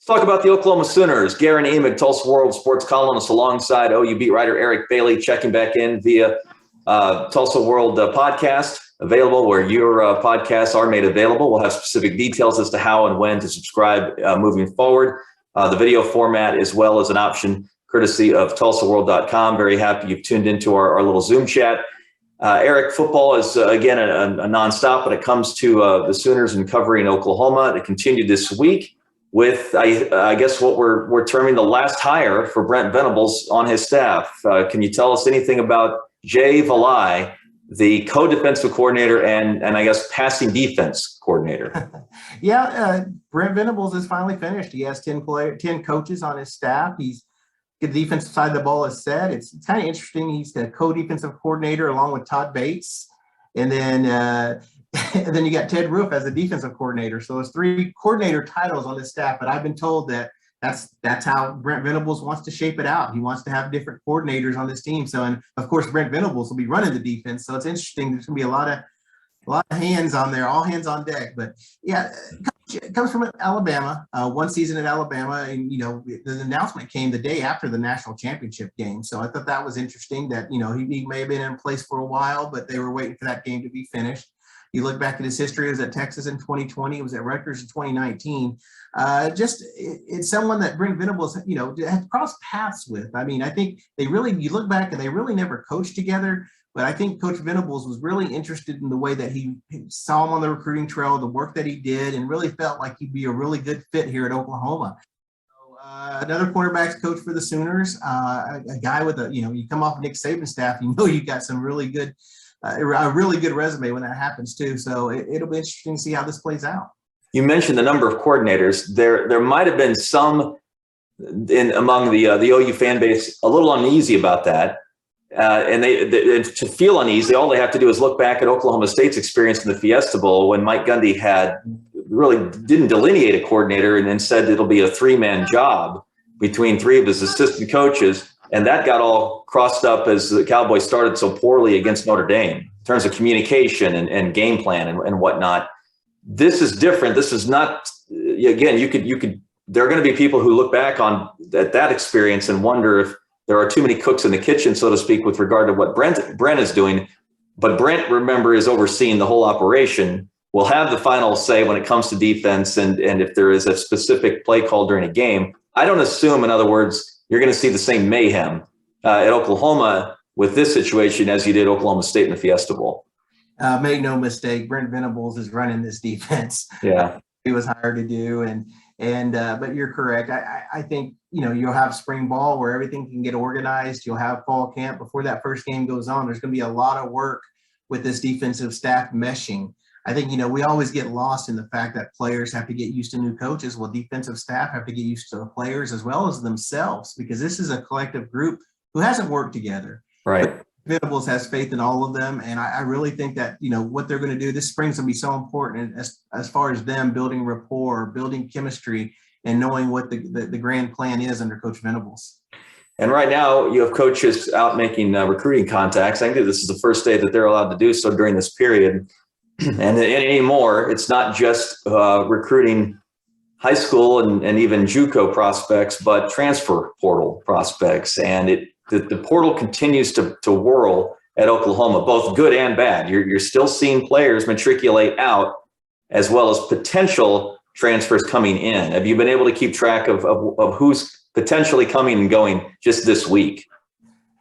Let's talk about the Oklahoma Sooners. Guerin, Emig, Tulsa World sports columnist alongside OU beat writer Eric Bailey, checking back in via Tulsa World podcast, available where your podcasts are made available. We'll have specific details as to how and when to subscribe moving forward. The video format as well as an option courtesy of TulsaWorld.com. Very happy you've tuned into our little Zoom chat. Eric, football is, again, a nonstop when it comes to the Sooners and covering Oklahoma. It continued this week with, I guess, what we're terming the last hire for Brent Venables on his staff. Can you tell us anything about Jay Valai, the co-defensive coordinator and I guess passing defense coordinator? Brent Venables is finally finished. He has 10 coaches on his staff. The defensive side of the ball is set. It's kind of interesting. He's the co-defensive coordinator along with Todd Bates. And then and then you got Ted Roof as the defensive coordinator. So it's 3 coordinator titles on this staff, but I've been told that that's how Brent Venables wants to shape it out. He wants to have different coordinators on this team. So, and of course, Brent Venables will be running the defense. So it's interesting. There's going to be a lot of hands on there, all hands on deck. But yeah, it comes from Alabama, one season at Alabama. And, the announcement came the day after the national championship game. So I thought that was interesting that, he may have been in place for a while, but they were waiting for that game to be finished. You look back at his history, he was at Texas in 2020, he was at Rutgers in 2019. It's someone that Brent Venables, has crossed paths with. I mean, I think you look back and they really never coached together, but I think Coach Venables was really interested in the way that he saw him on the recruiting trail, the work that he did, and really felt like he'd be a really good fit here at Oklahoma. So, another quarterbacks coach for the Sooners, a guy with you come off Nick Saban's staff, you got some really good, a really good resume when that happens too. So it'll be interesting to see how this plays out. You mentioned the number of coordinators. There might have been some among the OU fan base a little uneasy about that, and they to feel uneasy, all they have to do is look back at Oklahoma State's experience in the Fiesta Bowl when Mike Gundy really didn't delineate a coordinator and then said it'll be a 3-man job between 3 of his assistant coaches. And that got all crossed up as the Cowboys started so poorly against Notre Dame in terms of communication and game plan and whatnot. This is different. This is not, again, there are going to be people who look back at that experience and wonder if there are too many cooks in the kitchen, so to speak, with regard to what Brent is doing. But Brent, remember, is overseeing the whole operation, will have the final say when it comes to defense and if there is a specific play call during a game. I don't assume, in other words, you're going to see the same mayhem at Oklahoma with this situation as you did Oklahoma State in the Fiesta Bowl. Make no mistake, Brent Venables is running this defense. Yeah, he was hired to do, but you're correct. I think you'll have spring ball where everything can get organized. You'll have fall camp before that first game goes on. There's going to be a lot of work with this defensive staff meshing. I think, we always get lost in the fact that players have to get used to new coaches. Well, defensive staff have to get used to the players as well as themselves, because this is a collective group who hasn't worked together. Right. But Venables has faith in all of them. And I really think that, what they're going to do this spring's going to be so important as far as them building rapport, building chemistry, and knowing what the grand plan is under Coach Venables. And right now you have coaches out making recruiting contacts. I think this is the first day that they're allowed to do so during this period. And anymore, it's not just recruiting high school and even JUCO prospects, but transfer portal prospects. And the portal continues to whirl at Oklahoma, both good and bad. You're still seeing players matriculate out as well as potential transfers coming in. Have you been able to keep track of who's potentially coming and going just this week?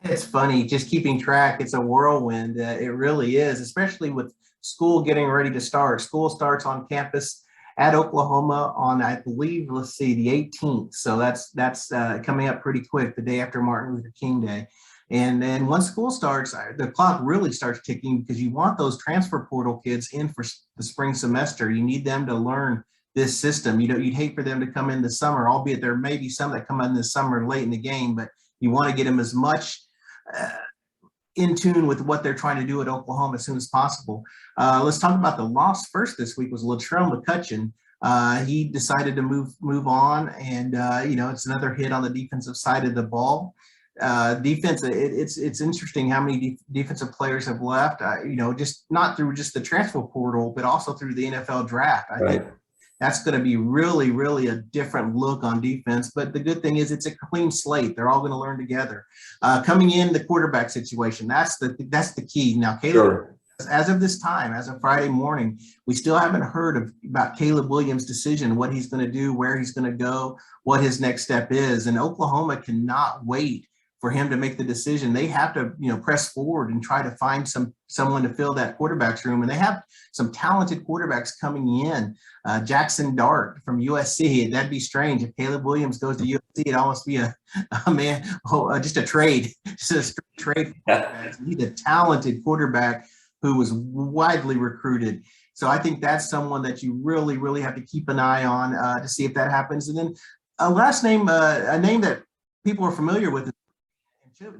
It's funny, just keeping track. It's a whirlwind. It really is, especially with school getting ready to start. School starts on campus at Oklahoma on, I believe, the 18th. So that's coming up pretty quick, the day after Martin Luther King Day. And then once school starts, the clock really starts ticking, because you want those transfer portal kids in for the spring semester. You need them to learn this system. You'd hate for them to come in the summer, albeit there may be some that come in this summer late in the game, but you want to get them as much in tune with what they're trying to do at Oklahoma as soon as possible. Let's talk about the loss first this week was Latrell McCutcheon. He decided to move on, and it's another hit on the defensive side of the ball. Defense, it's interesting how many defensive players have left. Just not through just the transfer portal, but also through the NFL draft. I think That's going to be really, really a different look on defense. But the good thing is it's a clean slate. They're all going to learn together. Coming in the quarterback situation, that's the key. Now, Caleb, Sure. as of this time, as of Friday morning, we still haven't heard about Caleb Williams' decision, what he's going to do, where he's going to go, what his next step is. And Oklahoma cannot wait for him to make the decision. They have to, press forward and try to find someone to fill that quarterback's room. And they have some talented quarterbacks coming in. Jackson Dart from USC. That'd be strange if Caleb Williams goes to USC. It'd almost be just a trade, just a straight trade. Yeah. He's a talented quarterback who was widely recruited. So I think that's someone that you really, really have to keep an eye on to see if that happens. And then a name that people are familiar with is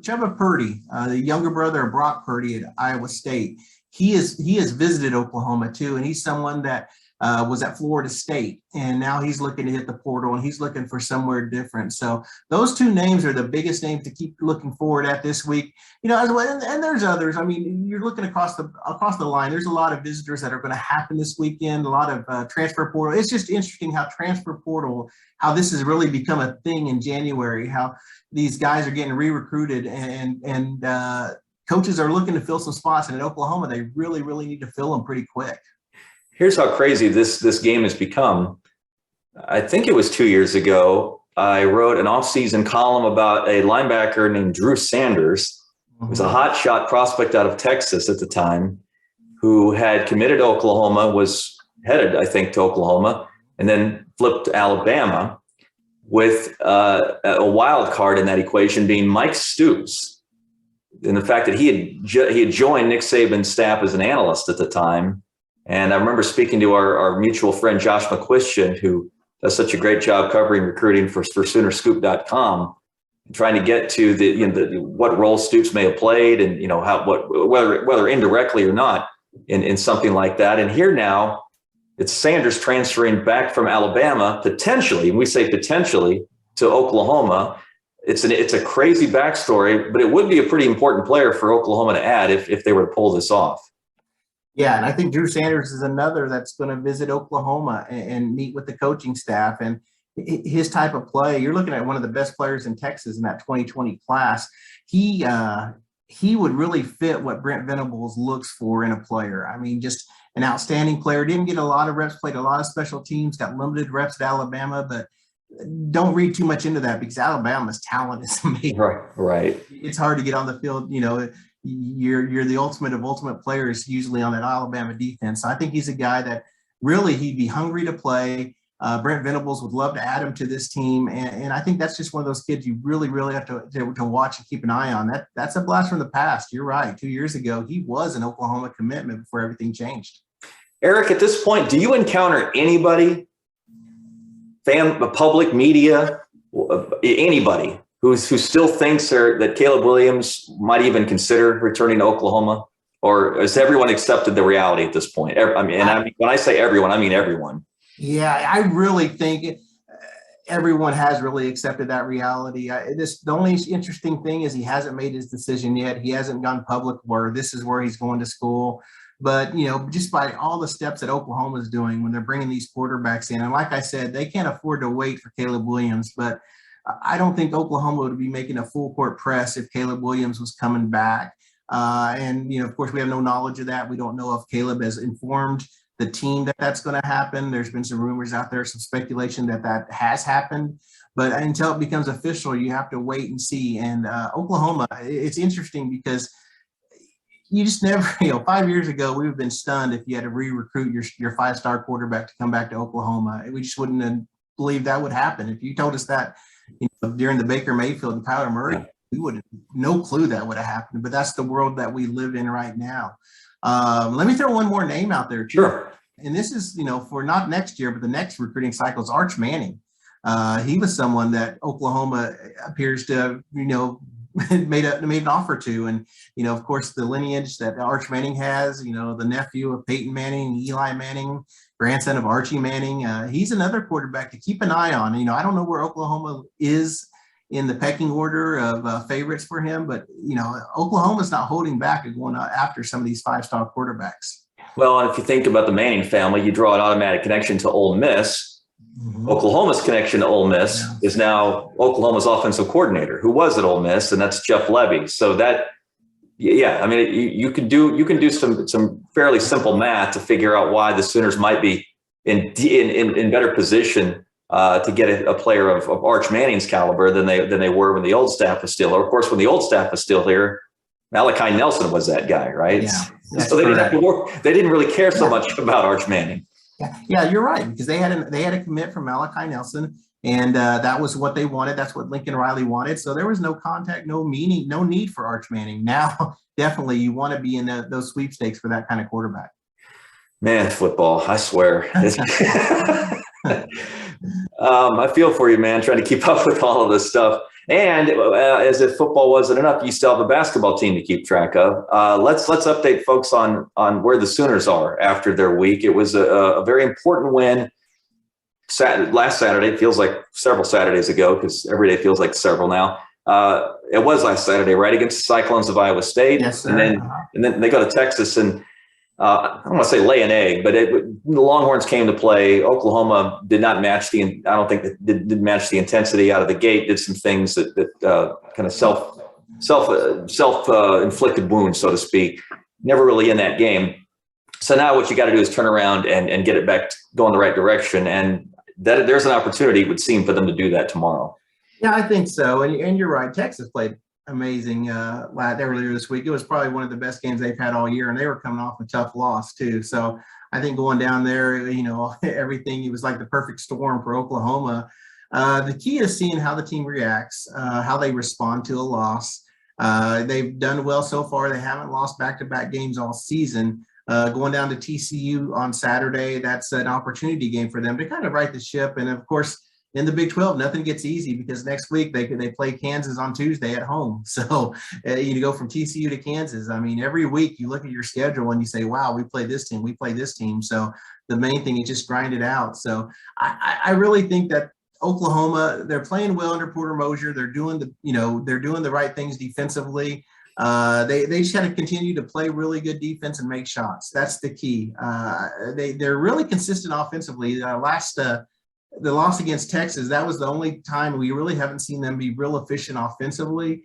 Chubba Purdy, the younger brother of Brock Purdy at Iowa State. He has visited Oklahoma too, and he's someone that was at Florida State, and now he's looking to hit the portal, and he's looking for somewhere different. So those two names are the biggest names to keep looking forward at this week. As well, and there's others. I mean, you're looking across the line. There's a lot of visitors that are going to happen this weekend. A lot of transfer portal. It's just interesting how transfer portal, how this has really become a thing in January. How these guys are getting re-recruited, and coaches are looking to fill some spots. And in Oklahoma, they really, really need to fill them pretty quick. Here's how crazy this game has become. I think it was 2 years ago, I wrote an offseason column about a linebacker named Drew Sanders, who was a hotshot prospect out of Texas at the time, who had committed to Oklahoma, was headed, I think, to Oklahoma, and then flipped to Alabama, with a wild card in that equation being Mike Stoops, and the fact that he had joined Nick Saban's staff as an analyst at the time. And I remember speaking to our mutual friend, Josh McQuistion, who does such a great job covering recruiting for Soonerscoop.com, trying to get to what role Stoops may have played, and whether indirectly or not in something like that. And here now, it's Sanders transferring back from Alabama, potentially, and we say potentially, to Oklahoma. It's a crazy backstory, but it would be a pretty important player for Oklahoma to add if they were to pull this off. Yeah, and I think Drew Sanders is another that's going to visit Oklahoma and meet with the coaching staff. And his type of play, you're looking at one of the best players in Texas in that 2020 class. He would really fit what Brent Venables looks for in a player. I mean, just an outstanding player. Didn't get a lot of reps, played a lot of special teams, got limited reps at Alabama, but don't read too much into that because Alabama's talent is amazing. Right. It's hard to get on the field, You're the ultimate of ultimate players usually on that Alabama defense. So I think he's a guy that really he'd be hungry to play. Brent Venables would love to add him to this team. And I think that's just one of those kids you really, really have to watch and keep an eye on. That's a blast from the past. You're right. 2 years ago, he was an Oklahoma commitment before everything changed. Eric, at this point, do you encounter anybody, public media, anybody who still thinks that Caleb Williams might even consider returning to Oklahoma? Or has everyone accepted the reality at this point? When I say everyone, I mean everyone. Yeah, I really think everyone has really accepted that reality. The only interesting thing is he hasn't made his decision yet. He hasn't gone public where this is where he's going to school. But, just by all the steps that Oklahoma is doing when they're bringing these quarterbacks in, and like I said, they can't afford to wait for Caleb Williams, but I don't think Oklahoma would be making a full court press if Caleb Williams was coming back. Of course, we have no knowledge of that. We don't know if Caleb has informed the team that's going to happen. There's been some rumors out there, some speculation that has happened. But until it becomes official, you have to wait and see. And Oklahoma, it's interesting because you just never, 5 years ago, we would have been stunned if you had to re-recruit your five-star quarterback to come back to Oklahoma. We just wouldn't have believed that would happen. If you told us that during the Baker Mayfield and Kyler Murray, we would have no clue that would have happened. But that's the world that we live in right now. Let me throw one more name out there, too. Sure. And this is, for not next year, but the next recruiting cycle is Arch Manning. He was someone that Oklahoma appears to, made an offer to. And, of course, the lineage that Arch Manning has, the nephew of Peyton Manning, Eli Manning, grandson of Archie Manning. He's another quarterback to keep an eye on. I don't know where Oklahoma is in the pecking order of favorites for him, but, Oklahoma's not holding back and going after some of these five-star quarterbacks. Well, and if you think about the Manning family, you draw an automatic connection to Ole Miss. Oklahoma's connection to Ole Miss is now Oklahoma's offensive coordinator, who was at Ole Miss, and that's Jeff Levy. So that, yeah, I mean, you can do some fairly simple math to figure out why the Sooners might be in better position to get a player of Arch Manning's caliber than they were when the old staff was still. Or of course, when the old staff was still here, Malachi Nelson was that guy, right? Yeah, so they didn't have to work. They didn't really care so much about Arch Manning. Yeah, you're right, because they had a commit from Malachi Nelson, and that was what they wanted. That's what Lincoln Riley wanted. So there was no contact, no need for Arch Manning. Now, definitely, you want to be in those sweepstakes for that kind of quarterback. Man, football, I swear. I feel for you, man, trying to keep up with all of this stuff. And as if football wasn't enough, you still have a basketball team to keep track of. Let's update folks on where the Sooners are after their week. It was a very important win last Saturday. It feels like several Saturdays ago, because every day feels like several now. It was last Saturday, right, against the Cyclones of Iowa State. Yes, sir. And then they go to Texas, and I don't want to say lay an egg, but the Longhorns came to play. Oklahoma did not match I don't think it did match the intensity out of the gate. Did some things that kind of self-inflicted wounds, so to speak. Never really in that game. So now what you got to do is turn around and get it back going the right direction. And there's an opportunity, it would seem, for them to do that tomorrow. Yeah, I think so. And you're right. Texas played amazing earlier this week. It was probably one of the best games they've had all year, and they were coming off a tough loss too. So I think going down there, everything, it was like the perfect storm for Oklahoma. The key is seeing how the team reacts, how they respond to a loss. They've done well so far. They haven't lost back-to-back games all season. Going down to TCU on Saturday, that's an opportunity game for them to kind of right the ship. And of course, in the Big 12, nothing gets easy, because next week they play Kansas on Tuesday at home. So you go from TCU to Kansas. I mean, every week you look at your schedule and you say, wow, we play this team. So the main thing is just grind it out. So I really think that Oklahoma, they're playing well under Porter Moser. They're doing the right things defensively. They just got to continue to play really good defense and make shots. That's the key. They're really consistent offensively. The loss against Texas, that was the only time we really haven't seen them be real efficient offensively.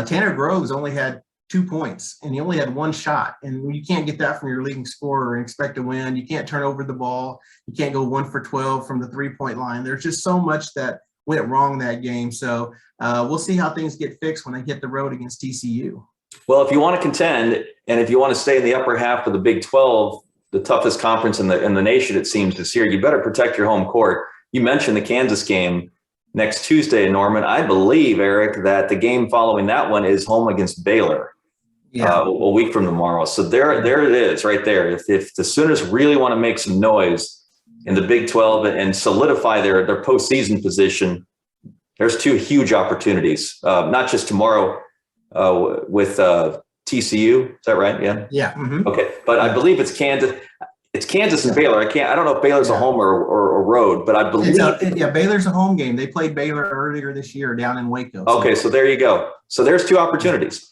Tanner Groves only had 2 points, and he only had one shot. And you can't get that from your leading scorer and expect to win. You can't turn over the ball. You can't go 1 for 12 from the 3-point line. There's just so much that went wrong that game. So we'll see how things get fixed when they hit the road against TCU. Well, if you want to contend, and if you want to stay in the upper half of the Big 12, the toughest conference in the nation, it seems, this year, you better protect your home court. You mentioned the Kansas game next Tuesday, Norman. I believe, Eric, that the game following that one is home against Baylor a week from tomorrow. So there it is right there. If the Sooners really want to make some noise in the Big 12 and solidify their postseason position, there's 2 huge opportunities, not just tomorrow with TCU. Is that right? Yeah. Yeah. Mm-hmm. Okay. But I believe it's Kansas. It's Kansas and Baylor. I don't know if Baylor's a home or a road, but I believe. Baylor's a home game. They played Baylor earlier this year down in Waco. Okay, so there you go. So there's 2 opportunities.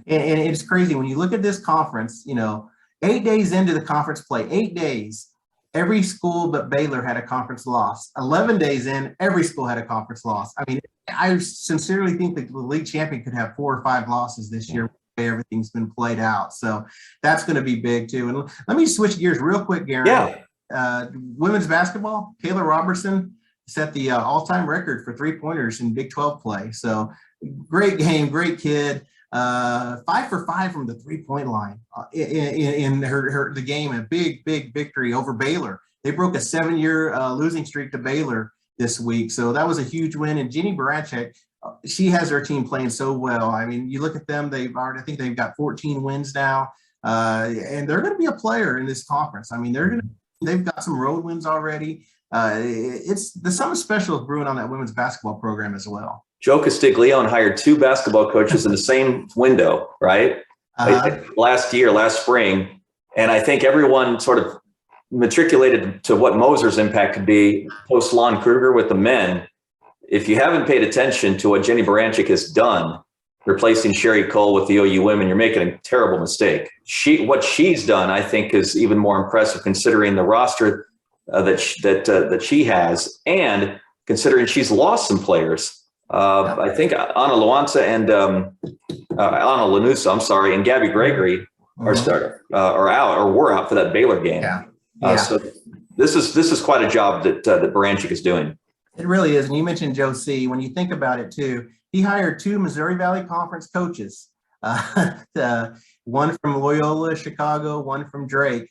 And it's crazy when you look at this conference, 8 days into the conference play, 8 days, every school but Baylor had a conference loss. 11 days in, every school had a conference loss. I mean, I sincerely think that the league champion could have 4 or 5 losses this year. Everything's been played out, so that's going to be big too. And let me switch gears real quick, Guerin. Yeah. Women's basketball, Kayla Robertson set the all-time record for 3-pointers in Big 12 play. So great game, great kid. 5 for 5 from the 3-point line in the game. A big victory over Baylor. They broke a 7-year losing streak to Baylor this week, so that was a huge win. And Jenny Baranchik, she has her team playing so well. I mean, you look at them, I think they've got 14 wins now, and they're going to be a player in this conference. I mean, they've got some road wins already. There's something special brewing on that women's basketball program as well. Joe Castiglione hired 2 basketball coaches in the same window, right? Last spring. And I think everyone sort of matriculated to what Moser's impact could be post Lon Kruger with the men. If you haven't paid attention to what Jenny Baranchik has done replacing Sherry Cole with the OU women, you're making a terrible mistake. What she's done, I think, is even more impressive considering the roster that she has, and considering she's lost some players. I think Anna Luansa and Anna Lanusa, I'm sorry, and Gabby Gregory are out or were out for that Baylor game. So this is quite a job that Baranchik is doing. It really is. And you mentioned Joe C. When you think about it too, he hired 2 Missouri Valley Conference coaches, one from Loyola Chicago, one from Drake,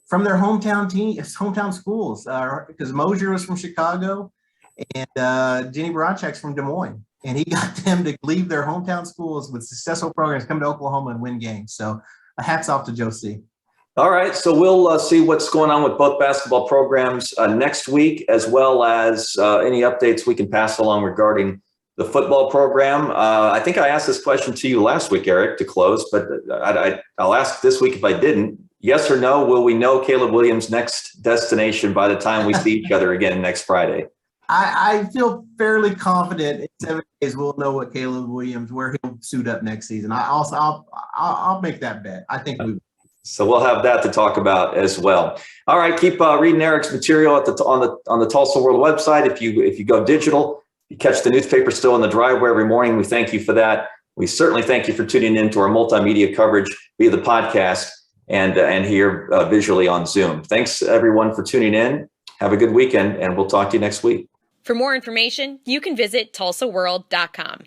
from their hometown schools, because Mosier was from Chicago and Jenny Baranchik's from Des Moines. And he got them to leave their hometown schools with successful programs, come to Oklahoma and win games. So hats off to Joe C. All right, so we'll see what's going on with both basketball programs next week, as well as any updates we can pass along regarding the football program. I think I asked this question to you last week, Eric, to close, but I'll ask this week if I didn't. Yes or no, will we know Caleb Williams' next destination by the time we see each other again next Friday? I feel fairly confident in 7 days we'll know what Caleb Williams, where he'll suit up next season. I'll make that bet. I think we will. So we'll have that to talk about as well. All right, keep reading Eric's material on the Tulsa World website. If you go digital, you catch the newspaper still in the driveway every morning. We thank you for that. We certainly thank you for tuning in to our multimedia coverage via the podcast and here visually on Zoom. Thanks everyone for tuning in. Have a good weekend, and we'll talk to you next week. For more information, you can visit tulsaworld.com.